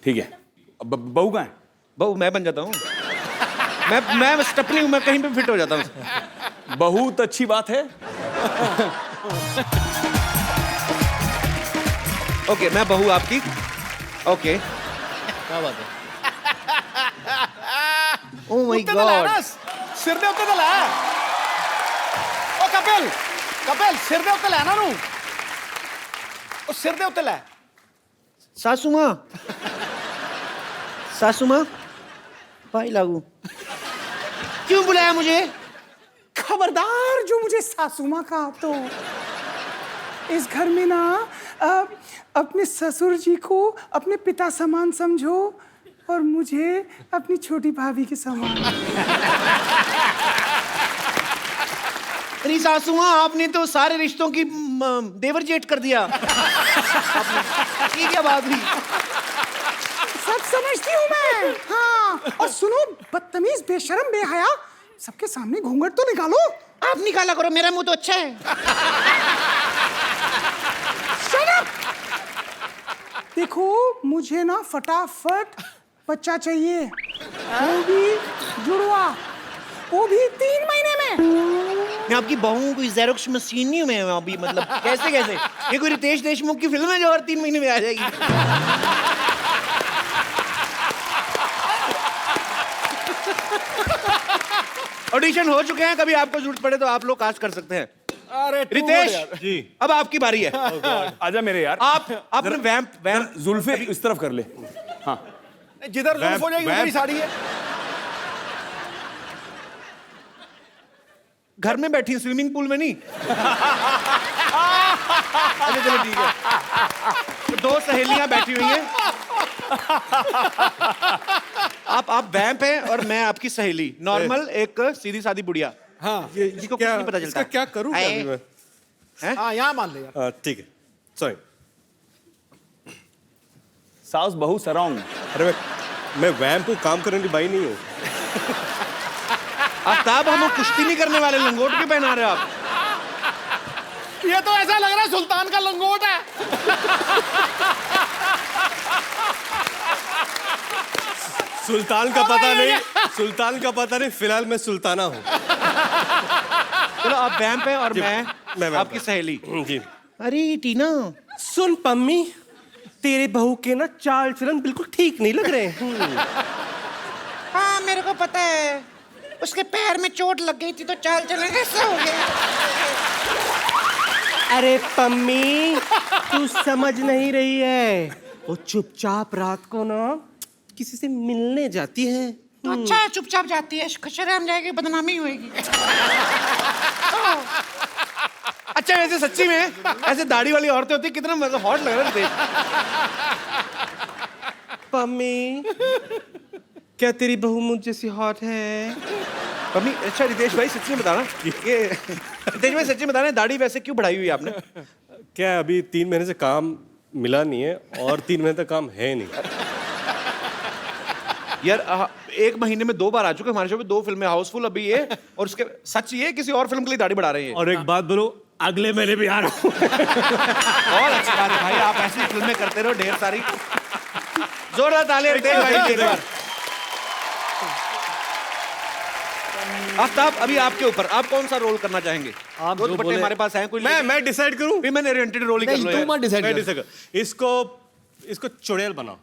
ठीक है। अब बहू कहाँ है? बहू मैं बन जाता हूँ। मैं स्टपनी हूँ, मैं कहीं पे फिट हो जाता हूँ। बहुत अच्छी बात है। ओके, मैं बहू आपकी। ओके, क्या बात है? ओह माय उत्ते तो लै गॉड। ना, सिर दे उत्ते तो लै। ओ कपिल, कपिल सिर दे उत्ते लै ना नू। ओ सिर दे उत्ते लै। सासू माँ, सासू माँ, भाई लागू क्यों बुलाया मुझे? खबरदार जो मुझे सासू माँ कहा तो इस घर में ना अपने ससुर जी को अपने पिता समान समझो और मुझे अपनी छोटी भाभी के समान। अरे सासू माँ, आपने तो सारे रिश्तों की देवर जेठ कर दिया। ये क्या बात हुई? सब समझती हूँ मैं। हाँ, और सुनो बदतमीज बेशरम बेहया, सबके सामने घूंघट तो निकालो। आप निकाला करो, मेरा मुंह तो अच्छा है। Shut up! देखो मुझे ना फटाफट बच्चा चाहिए, वो भी जुड़वा, वो भी 3 महीने में। मैं आपकी बहू कोई ज़ेरोक्स मशीन नहीं हूँ मैं अभी, मतलब कैसे कैसे? ये कोई रितेश देशमुख की फिल्म है जो और 3 महीने में आ जाएगी? ऑडिशन हो चुके हैं, कभी आपको जरूरत पड़े तो आप लोग कास्ट कर सकते हैं। अरे रितेश जी। अब आपकी बारी है। आजा मेरे यार। आप अपने वैम्प जुल्फे इस तरफ कर ले। हाँ, जिधर जुल्फ हो जाएगी उधर ही साड़ी है। घर में बैठी स्विमिंग पूल में नहीं। अच्छा चलो ठीक है। तो 2 सहेलियां बैठी हुई हैं। आप वैम्प हैं और मैं आपकी सहेली, नॉर्मल एक सीधी सादी बुढ़िया। हाँ, जिसको कुछ नहीं पता चलता। इसका क्या करूं आए। अभी मैं? हाँ यहाँ मान ले यार। ठीक है, सॉरी। सास बहू सराउंड। अरे मैं वैम्प हूँ, काम करने की बाई नहीं हूँ। आफ्ताब, हम कुश्ती नहीं करने वाले, लंगोट क्यों पहना रहे हो आप? ये तो ऐसा लग रहा है सुल्तान का लंगोट है। सुल्तान का पता नहीं, सुल्तान का पता नहीं, फिलहाल मैं सुल्ताना हूँ। चलो आप वैम्प हैं और मैं वैम्प आपकी हूँ। सहेली। जी। अरे टीना, सुन पम्मी, तेरे बहू के ना चाल चलन बिल्कुल ठीक नहीं लग रहे। हाँ मेरे को पता है, उसके पैर में चोट लग गई थी तो चाल चलन ऐसा हो गया। अरे पम्मी, तू समझ नहीं रही है, वो चुपचाप रात को ना किसी से मिलने जाती है। तो अच्छा है, चुपचाप जाती है, शर्म जाएगी, बदनामी होएगी। अच्छा वैसे सच्ची में ऐसे दाढ़ी वाली औरतें होती, कितना मतलब हॉट लग रहा है। पम्मी, क्या तेरी बहू मुझ जैसी हॉट है? मम्मी, अच्छा रितेश भाई सच्ची में बताना, ये रितेश भाई सच्ची में बताना, दाढ़ी वैसे क्यों बढ़ाई हुई है आपने? क्या अभी 3 महीने से काम मिला नहीं है और 3 महीने तक काम है नहीं। यार 1 महीने में 2 बार आ चुके हमारे शो पे, 2 फिल्में, हाउसफुल अभी ये, और उसके सच ये किसी और फिल्म के लिए दाढ़ी बढ़ा रहे हैं। और एक बात बोलो, अगले महीने भी आ रहा हूँ। और अच्छी बात है भाई, आप ऐसी फिल्में करते रहो ढेर सारी। जोरदार तालियां रितेश भाई के लिए। आफ्ताब, अभी आपके ऊपर, आप कौन सा रोल करना चाहेंगे? आप दो जो दुपट्टे बोले- हमारे पास हैं, कोई मैं डिसाइड करूं? विमेन ओरिएंटेड रोल ही कर लो नहीं, तू यार। मत डिसाइड मैं कर। डिसाइड कर। इसको चुड़ैल बनाओ।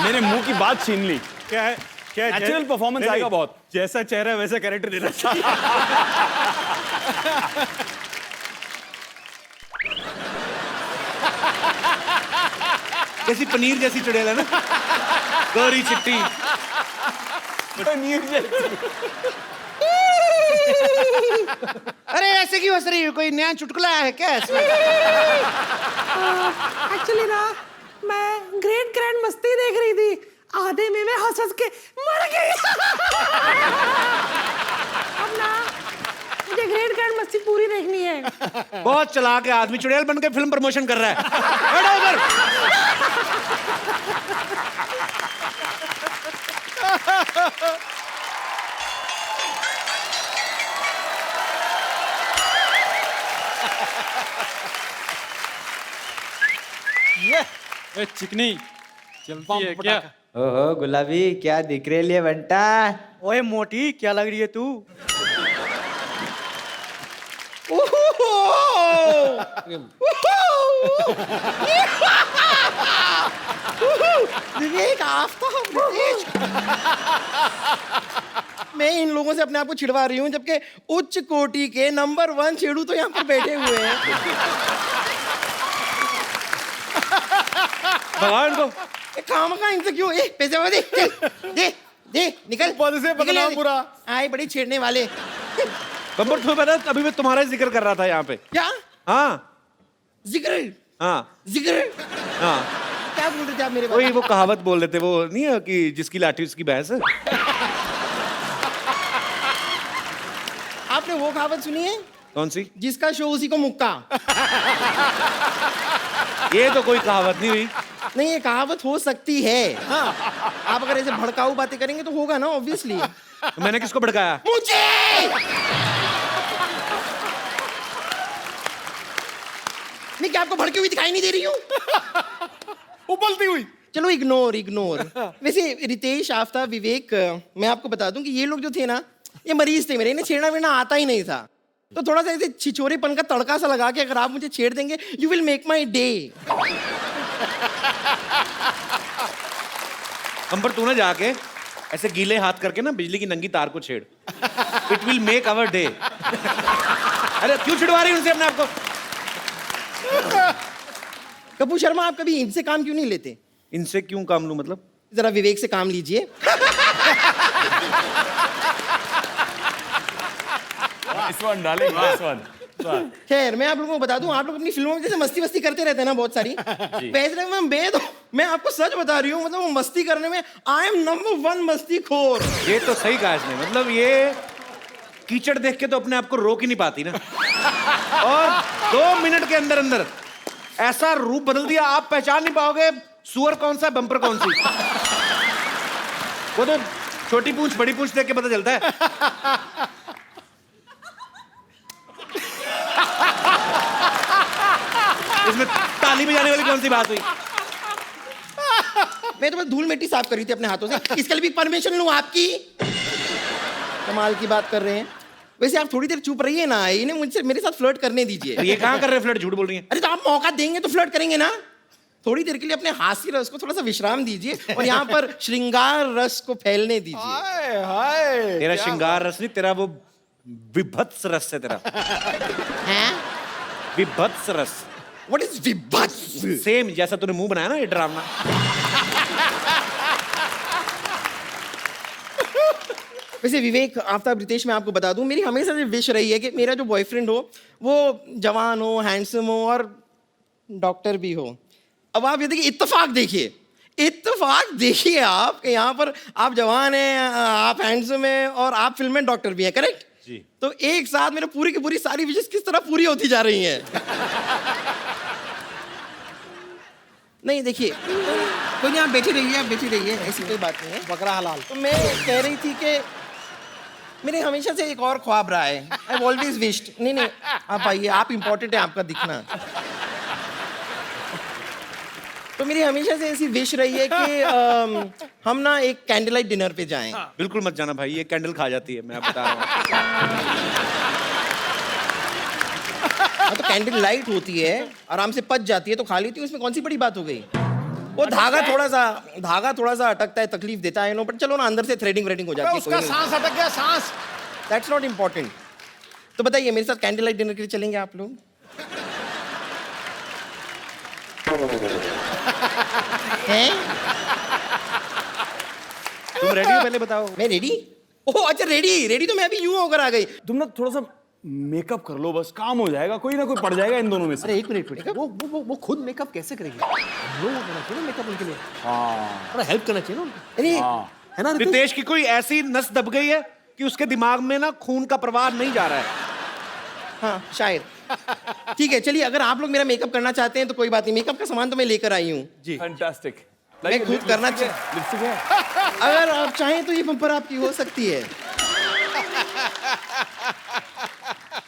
मेरे मुंह की बात छीन ली। क्या है? क्या है? Natural performance नहीं, आएगा नहीं, बहुत। जैसा चेहरा है वैसा कैरेक्टर देना चाहिए। जैसी पनीर जैसी चुड़ैल है ना, गोरी चिट्टी। अरे ऐसे क्यों हंस रही हो? कोई नया चुटकुला आया है क्या इसमें? एक्चुअली ना मैं ग्रेट ग्रैंड मस्ती देख रही थी, आधे में मैं हंस हंस के मर गई। अब ना मुझे ग्रेट ग्रैंड मस्ती पूरी देखनी है। बहुत चालाक है आदमी, चुड़ैल बन के फिल्म प्रमोशन कर रहा है। बैठो उधर। चिकनी चलती है क्या? ओहो गुलाबी, क्या दिख रही है बंटा? ओए मोटी, क्या लग रही है तू? विवेक, आफताब, विवेक। मैं इन लोगों से अपने आप को छिड़वा रही हूँ, जबकि उच्च कोटि के नंबर 1 छेड़ू तो यहाँ पर बैठे हुए हैं। भगाओ इनको। काम का इनसे क्यों? पैसे वाले दे, दे दे, निकल। पद से बदनाम निकल। पूरा। आए बड़ी छेड़ने वाले। बम्पर तुम्हें पता है, अभी मैं तुम्हारा ही जिक्र कर रहा था यहाँ पे। क्या हाँ जिक्र? हाँ जिक्र हाँ, क्या बोल रहे थे आप मेरे वही बारे वो कहावत बोल रहे थे, वो नहीं है कि जिसकी लाठी उसकी भैंस। आपने वो कहावत सुनी है? कौन सी? जिसका शो उसी को मुक्का। ये तो कोई कहावत नहीं हुई। नहीं, ये कहावत हो सकती है। हाँ, आप अगर ऐसे भड़काऊ बातें करेंगे तो होगा ना, ऑब्वियसली। तो मैंने किसको भड़काया? मुझे मैं क्या आपको भड़की हुई दिखाई नहीं दे रही हूँ? उबलती हुई। चलो इग्नोर इग्नोर। वैसे रितेश, आफ्ताब, विवेक, मैं आपको बता दूं कि ये लोग जो थे ना, ये मरीज थे मेरे, इन्हें छेड़ना वेड़ना आता ही नहीं था। तो थोड़ा सा ऐसे छिछोरेपन का तड़का सा लगा के अगर आप मुझे छेड़ देंगे, you will make my day. Bumper तू ना जाके ऐसे गीले हाथ करके ना बिजली की नंगी तार को छेड़। It will make our day. अरे क्यों छिड़वा रही है उनसे अपने आप को? कपूर शर्मा, आप कभी इनसे काम क्यों नहीं लेते? इनसे क्यों काम लूं मतलब? जरा विवेक से काम लीजिए। इस वन डालेंगे, इस वन। खैर, मैं आप लोगों को बता दूं, आप लोग अपनी फिल्मों में जैसे मस्ती वस्ती करते रहते हैं ना बहुत सारी, वैसे मैं आपको सच बता रही हूँ, मतलब वो मस्ती करने में आई एम नंबर 1 मस्तीखोर। ये तो सही कहा इसने, मतलब ये कीचड़ देख के तो अपने आप को रोक ही नहीं पाती ना। और 2 मिनट के अंदर अंदर ऐसा रूप बदल दिया, आप पहचान नहीं पाओगे सुअर कौन सा, बम्पर कौन सी। वो तो छोटी पूंछ बड़ी पूंछ देख के पता चलता है। इसमें ताली बजाने वाली कौन सी बात हुई? मैं तो बस धूल मिट्टी साफ करी थी अपने हाथों से, इसके लिए भी परमिशन लूं आपकी? कमाल की बात कर रहे हैं। वैसे आप थोड़ी देर चुप रहिए ना, इन्हें मुझसे मेरे साथ फ्लर्ट करने दीजिए। ये कहाँ कर रहे हैं फ्लर्ट? झूठ बोल रही है। अरे तो आप मौका देंगे तो फ्लर्ट करेंगे ना। थोड़ी देर के लिए अपने हास्य रस को थोड़ा सा विश्राम दीजिए और यहाँ पर श्रृंगार रस को फैलने दीजिए। हाय हाय। तेरा श्रृंगार रस नहीं, तेरा वो विभत्स रस है तेरा। हैं? विभत्स रस। What is विभत्स? सेम जैसा तूने मुंह बनाया ना ये ड्रामा। वैसे विवेक, आफ्ताब, रितेश, मैं आपको बता दूं, मेरी हमेशा से विश रही है कि मेरा जो बॉयफ्रेंड हो वो जवान हो, हैंडसम हो और डॉक्टर भी हो। अब आप ये देखिए, इत्तेफाक देखिए आप कि यहाँ पर आप जवान हैं, आप हैंडसम हैं और आप फिल्म में डॉक्टर भी हैं, करेक्ट? जी। तो एक साथ मेरे पूरी की पूरी सारी विशेष किस तरह पूरी होती जा रही हैं। नहीं देखिए, कोई नहीं, आप बैठी रहिए, ऐसी कोई बात नहीं है। बकरा हलाल। तो मैं कह रही थी कि मेरे हमेशा से एक और ख्वाब रहा है। I always wished. नहीं, आप आइए, आप इंपॉर्टेंट है, आपका दिखना। तो मेरी हमेशा से ऐसी विश रही है कि हम ना एक कैंडल लाइट डिनर पे जाएं। बिल्कुल मत जाना भाई, ये कैंडल खा जाती है, मैं बता रहा हूँ। हाँ, तो कैंडल लाइट होती है, आराम से पच जाती है तो खा लेती हूँ, उसमें कौन सी बड़ी बात हो गई? वो धागा थोड़ा सा अटकता है, तकलीफ देता है, नो, बट चलो ना, अंदर से थ्रेडिंग हो जाती है। उसका सांस अटक गया, सांस। That's not important. तो बताइए, मेरे साथ कैंडल लाइट डिनर के लिए चलेंगे आप लोग? हैं? तुम रेडी हो पहले बताओ। मैं रेडी? ओह अच्छा, रेडी तो मैं अभी यूं होकर आ गई। तुम ना थोड़ा सा मेकअप कर लो, बस काम हो जाएगा, कोई ना कोई पड़ जाएगा इन दोनों में से। अरे एक मिनट, वो खुद मेकअप कैसे करेगी? हम लोगों को करना चाहिए मेकअप उनके लिए, हाँ थोड़ा हेल्प करना चाहिए ना उनको, अरे है ना रितेश? रितेश की कोई ऐसी नस दब गई है कि उसके दिमाग में ना खून का प्रवाह नहीं जा रहा है। हाँ शायद। ठीक है, चलिए, अगर आप लोग मेरा मेकअप करना चाहते हैं तो कोई बात नहीं, मेकअप का सामान तो मैं लेकर आई हूँ। जी फैंटास्टिक। मैं खुद करना लिपस्टिक है? अगर आप चाहें तो ये बम्पर आपकी हो सकती है।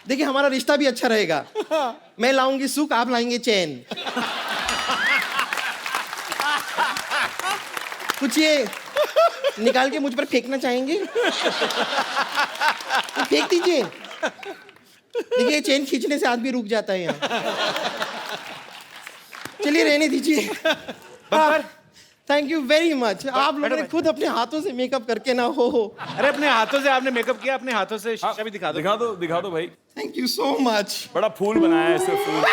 देखिए, हमारा रिश्ता भी अच्छा रहेगा। मैं लाऊंगी सुख, आप लाएंगे चैन। कुछ ये निकाल के मुझ पर फेंकना चाहेंगे? तो फेंक दीजिए। देखिए चेन खींचने से आदमी रुक जाता है यहाँ। चलिए रहने दीजिए। Thank you very much. आप लोगों ने खुद अपने हाथों से मेकअप करके ना हो। अरे अपने हाथों से आपने मेकअप किया, अपने हाथों से शीशा भी दिखा दो। दिखा दो भाई। Thank you so much. बड़ा फूल बनाया है ऐसे फूल।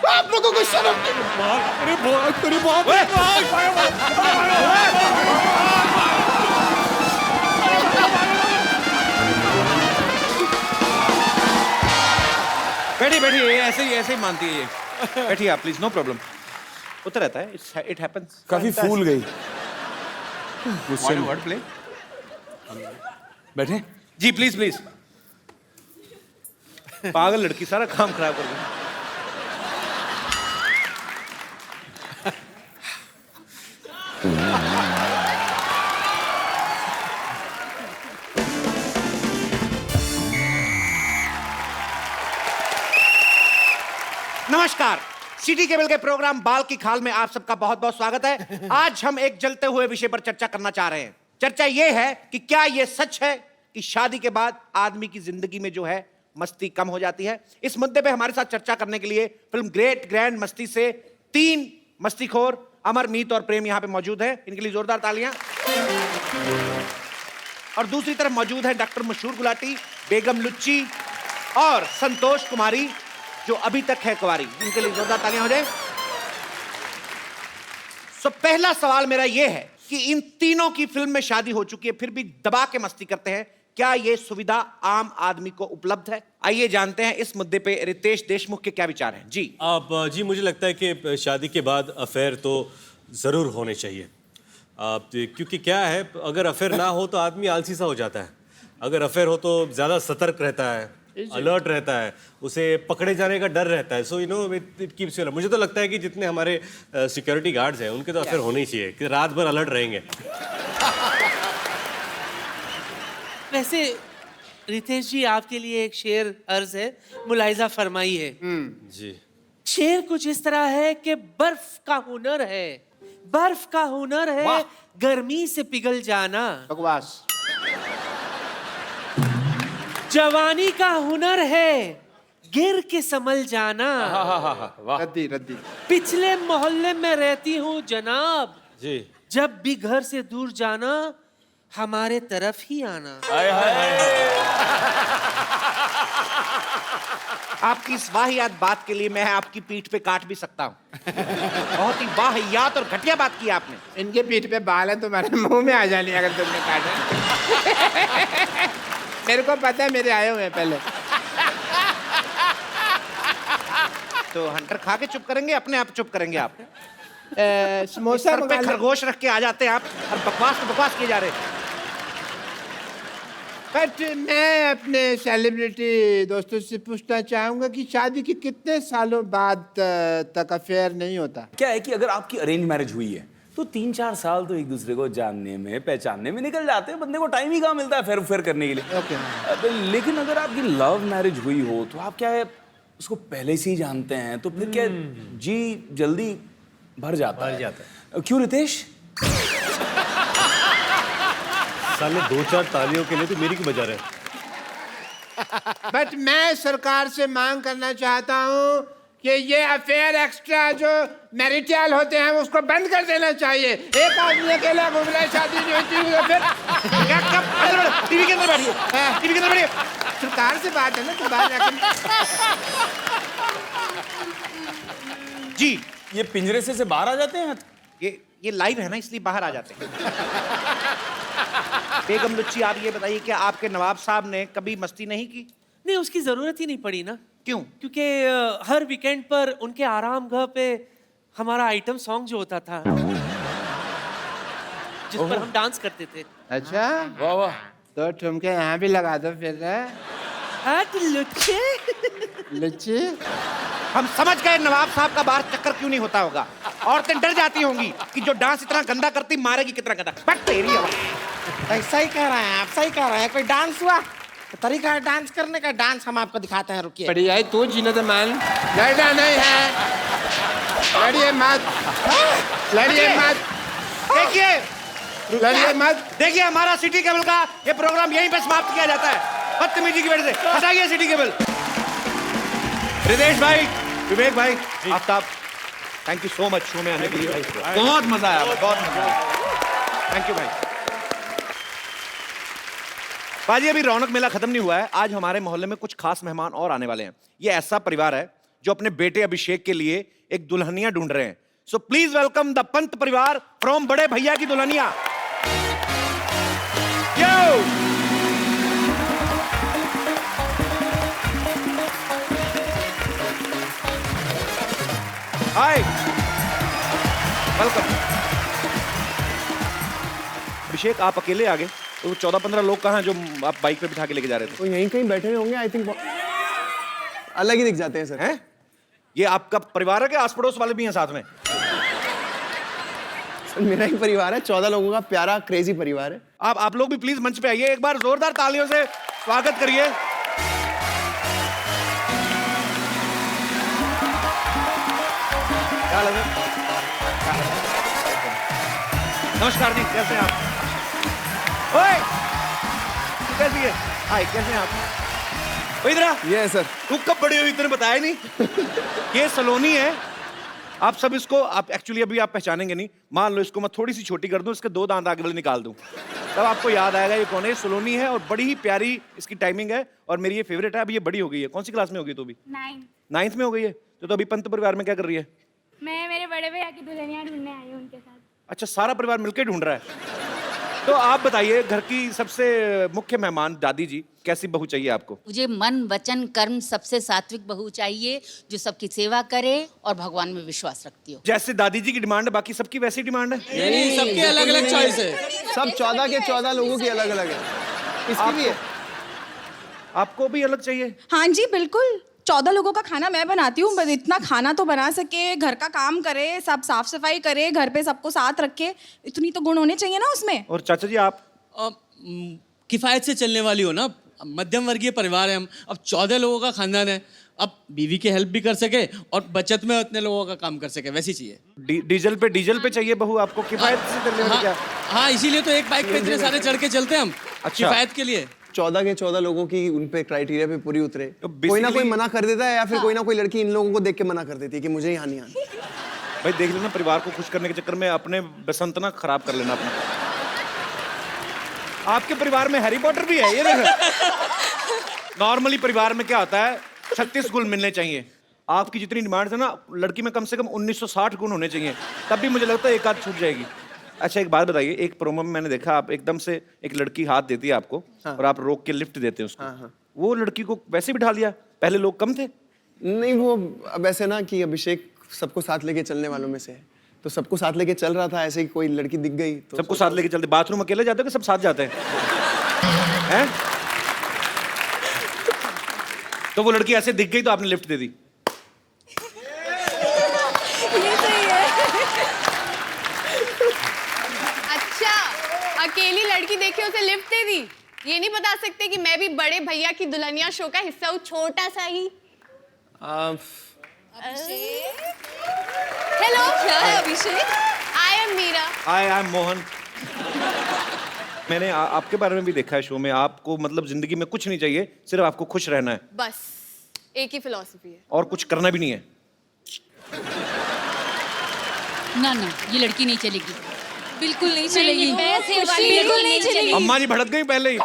आप लोगों को शर्म नहीं? बैठिए बैठिए, ऐसे ही मानती है ये। बैठिए आप प्लीज, नो प्रॉब्लम। होता रहता है, इट हैपेंस। काफी फूल गई। Word play. बैठे। जी प्लीज प्लीज। पागल लड़की सारा काम खराब कर गई। नमस्कार, सिटी केबल के प्रोग्राम बाल की खाल में आप सबका बहुत बहुत स्वागत है। आज हम एक जलते हुए विषय पर चर्चा करना चाह रहे हैं। चर्चा ये है कि क्या ये सच है कि शादी के बाद आदमी की जिंदगी में जो है मस्ती कम हो जाती है। इस मुद्दे पे हमारे साथ चर्चा करने के लिए फिल्म ग्रेट ग्रैंड मस्ती से 3 मस्तीखोर अमर, मीत और प्रेम यहाँ पे मौजूद हैं। इनके लिए जोरदार तालियां। और दूसरी तरफ मौजूद है डॉक्टर मशहूर गुलाटी, बेगम लुच्ची और संतोष कुमारी जो अभी तक है कुंवारी। इनके लिए जोरदार तालियां हो जाए। सो पहला सवाल मेरा यह है कि इन तीनों की फिल्म में शादी हो चुकी है, फिर भी दबा के मस्ती करते हैं। क्या यह सुविधा आम आदमी को उपलब्ध है? आइए जानते हैं इस मुद्दे पे रितेश देशमुख के क्या विचार हैं। जी जी मुझे लगता है कि शादी के बाद अफेयर तो ज़रूर होने चाहिए। क्योंकि क्या है, अगर अफेयर ना हो तो आदमी आलसी सा हो जाता है। अगर अफेयर हो तो ज़्यादा सतर्क रहता है, अलर्ट रहता है, उसे पकड़े जाने का डर रहता है। So you know it keeps you. मुझे तो लगता है कि जितने हमारे सिक्योरिटी गार्ड्स हैं उनके तो अफेयर होने ही चाहिए कि रात भर अलर्ट रहेंगे। वैसे रितेश जी, आपके लिए एक शेर अर्ज है, मुलाहिजा फरमाइए। जी। शेर कुछ इस तरह है कि बर्फ का हुनर है, बर्फ का हुनर है गर्मी से पिघल जाना। बकवास। जवानी का हुनर है गिर के संभल जाना। रद्दी रद्दी। पिछले मोहल्ले में रहती हूँ जनाब, जी। जब भी घर से दूर जाना हमारे तरफ ही आना। आपकी इस वाहियात बात के लिए मैं आपकी पीठ पे काट भी सकता हूँ। बहुत ही वाहियात और घटिया बात की आपने। इनके पीठ पे बाल है, तुम्हारे मुंह में आ जाने अगर तुमने काटे। मेरे को पता है, मेरे आए हुए हैं पहले। तो हंटर खा के चुप करेंगे, अपने आप चुप करेंगे आप? समोसा सर पे खरगोश रख के आ जाते हैं आप और बकवास तो बकवास किए जा रहे हैं। बट मैं अपने सेलिब्रिटी दोस्तों से पूछना चाहूंगा कि शादी के कितने सालों बाद तक अफेयर नहीं होता? क्या है कि अगर आपकी अरेंज मैरिज हुई है तो 3-4 साल तो एक दूसरे को जानने में, पहचानने में निकल जाते हैं। बंदे को टाइम ही कहाँ मिलता है फेर फेर करने के लिए। ओके। लेकिन अगर आपकी लव मैरिज हुई हो तो आप क्या है उसको पहले से ही जानते हैं, तो फिर क्या जी जल्दी भर जाता है। क्यों रितेश? साले 2-4 तालियों के लिए तो मेरी क्यों बजा रहे? बट मैं सरकार से मांग करना चाहता हूँ कि ये अफेयर एक्स्ट्रा जो मैरिटल होते हैं उसको बंद कर देना चाहिए। एक आदमी अकेला घूम रहा है, शादी नहीं होती तो फिर टीवी के अंदर बैठिए, टीवी के अंदर बैठिए। सरकार से बात है ना, तो बाहर जाकर। जी ये पिंजरे से बाहर आ जाते हैं। ये लाइव है ना, इसलिए बाहर आ जाते हैं। बेगम लुच्ची, आप ये बताइए कि आपके नवाब साहब ने कभी मस्ती नहीं की? नहीं, उसकी जरूरत ही नहीं पड़ी ना। क्यों? क्योंकि हर वीकेंड पर उनके आराम घर पे हमारा आइटम सॉन्ग जो होता था जिस पर हम डांस करते थे। अच्छा, वाह वाह। तो ठुमके यहाँ भी लगा दो फिर। लुच्चे लुच्ची, हम समझ गए नवाब साहब का बाहर चक्कर क्यों नहीं होता होगा। औरतें डर जाती होंगी कि जो डांस इतना गंदा करती मारेगी कितना गंदा। बट तेरी आवाज़। सही कह रहे हैं आप, सही कह रहे हैं। कोई डांस हुआ तरीका है डांस करने का, डांस हम आपको दिखाते हैं, रुकिए। बढ़िया है तू जीनत मान। लड़ना नहीं है, लड़िए मत, लड़िए मत, देखिए लड़िए मत। देखिए हमारा सिटी केबल का ये प्रोग्राम यहीं पे समाप्त किया जाता है बदतमीजी की वजह से। हटाइए सिटी केबल। रितेश भाई, विवेक भाई, Aftab, thank you so much show में आने के लिए। बहुत मजा आया, बहुत मजा आया। थैंक यू भाई। बाजी अभी रौनक मेला खत्म नहीं हुआ है। आज हमारे मोहल्ले में कुछ खास मेहमान और आने वाले हैं। ये ऐसा परिवार है जो अपने बेटे अभिषेक के लिए एक दुल्हनिया ढूंढ रहे हैं। So please welcome the Pant परिवार फ्रॉम बड़े भैया की दुल्हनिया। यो हाय, वेलकम। अभिषेक आप अकेले आ गए, तो 14-15 लोग कहाँ हैं जो आप बाइक पे बिठा के लेके जा रहे थे? तो यहीं कहीं बैठे हुए होंगे, आई थिंक अलग ही दिख जाते हैं सर। हैं? ये आपका परिवार है कि आस पड़ोस वाले भी हैं साथ में? सर मेरा ही परिवार है, 14 लोगों का प्यारा क्रेजी परिवार है। आप लोग भी प्लीज मंच पे आइए, एक बार जोरदार तालियों से स्वागत करिए। क्या लगे? नमस्कार जी, कैसे हैं आप? ओए, कैसी है? हाय, कैसे हैं आप? ओ इधर आ। ये सर तू कब बड़ी हुई, तूने बताया नहीं। ये सलोनी है। आप सब इसको, आप एक्चुअली अभी आप पहचानेंगे नहीं। मान लो इसको मैं थोड़ी सी छोटी कर दूं, इसके 2 दांत आगे वाले निकाल दूं, तब आपको याद आएगा ये कौन है। सलोनी है और बड़ी ही प्यारी इसकी टाइमिंग है और मेरी ये फेवरेट है। अभी ये बड़ी हो गई है। कौन सी क्लास में हो गई तू अभी? 9th में हो गई है। तो अभी पंत परिवार में क्या कर रही है? मैं मेरे बड़े भैया की दुल्हनिया ढूंढने आई हूँ उनके साथ। अच्छा, सारा परिवार मिलकर ढूंढ रहा है। तो आप बताइए, घर की सबसे मुख्य मेहमान दादी जी, कैसी बहू चाहिए आपको? मुझे मन वचन कर्म सबसे सात्विक बहू चाहिए, जो सबकी सेवा करे और भगवान में विश्वास रखती हो। जैसे दादी जी की डिमांड है, बाकी सबकी वैसी डिमांड है? नहीं, सबकी अलग अलग चॉइस है। सब 14 के 14 लोगों की अलग अलग है। इसकी भी है। आपको भी अलग चाहिए? हाँ जी बिल्कुल, 14 लोगों का खाना मैं बनाती हूँ, बस इतना खाना तो बना सके, घर का काम करे, सब साफ सफाई करे, घर पे सबको साथ रखे, इतनी तो गुण होने चाहिए ना उसमें। और चाचा जी आप? किफायत से चलने वाली हो ना, मध्यम वर्गीय परिवार है हम। अब 14 लोगों का खानदान है, अब बीवी की हेल्प भी कर सके और बचत में उतने लोगों का काम कर सके, वैसी चाहिए। डीजल पे चाहिए बहू आपको, किफायत से चलने वाली? क्या? हाँ, इसीलिए तो एक बाइक पे इतने सारे चढ़ के चलते हैं हम। अच्छा। किफायत के लिए 14 के 14 लोगों की उन पे क्राइटेरिया पे पूरी उतरे। तो कोई ना कोई basically- मना कर देता है, या फिर कोई ना कोई लड़की इन लोगों को देख के मना कर देती है कि मुझे यहाँ नहीं आना। भाई देख लेना, परिवार को खुश करने के चक्कर में अपने बसंत ना खराब कर लेना अपना। आपके परिवार में हैरी पॉटर भी है, ये देखो। नॉर्मली परिवार में क्या होता है, 36 गुण मिलने चाहिए। आपकी जितनी डिमांड है ना, लड़की में कम से कम 1960 गुण होने चाहिए, तब भी मुझे लगता है एक आध छूट जाएगी। अच्छा एक बात बताइए, एक प्रोमो में मैंने देखा, आप एकदम से एक लड़की हाथ देती है आपको, और आप रोक के लिफ्ट देते हैं उसको। वो लड़की को वैसे बिठा लिया? पहले लोग कम थे? नहीं, वो अब ऐसे ना कि अभिषेक सबको साथ लेके चलने वालों में से है, तो सबको साथ लेके चल रहा था। ऐसे ही कोई लड़की दिख गई तो सबको साथ लेके चलते? बाथरूम अकेले जाते हो कि सब साथ जाते हैं? हैं? तो वो लड़की ऐसे दिख गई तो आपने लिफ्ट दे दी? अच्छा, अकेली लड़की देखे उसे लिफ्ट दे दी? ये नहीं बता सकते कि मैं भी बड़े भैया की दुल्हनिया शो का हिस्सा हूँ, छोटा सा ही। हेलो, क्या है Abhishek? I am Meera. I am Mohan. मैंने आपके बारे में भी देखा है शो में। आपको मतलब जिंदगी में कुछ नहीं चाहिए, सिर्फ आपको खुश रहना है। बस एक ही फिलॉसफी है, और कुछ करना भी नहीं है। ना ना, ये लड़की नहीं चलेगी, बिल्कुल नहीं चलेगी। बिल्कुल नहीं चलेगी। अम्मा जी भड़क गई पहले ही।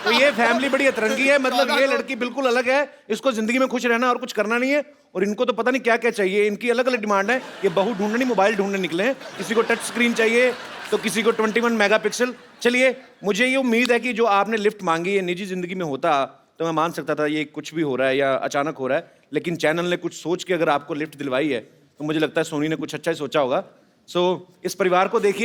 तो ये फैमिली बड़ी अतरंगी है, मतलब ये लड़की बिल्कुल अलग है। इसको जिंदगी में खुश रहना और कुछ करना नहीं है। और इनको तो पता नहीं क्या क्या चाहिए, इनकी अलग अलग डिमांड है। ये बहू ढूंढने नहीं, मोबाइल ढूंढने निकले हैं। किसी को टच स्क्रीन चाहिए, तो किसी को 21 मेगापिक्सल। चलिए, मुझे ये उम्मीद है कि जो आपने लिफ्ट मांगी है निजी जिंदगी में होता तो मैं मान सकता था ये कुछ भी हो रहा है या अचानक हो रहा है, लेकिन चैनल ने कुछ सोच के अगर आपको लिफ्ट दिलवाई है तो मुझे लगता है सोनी ने कुछ अच्छा ही सोचा होगा। सो इस परिवार को देखिए।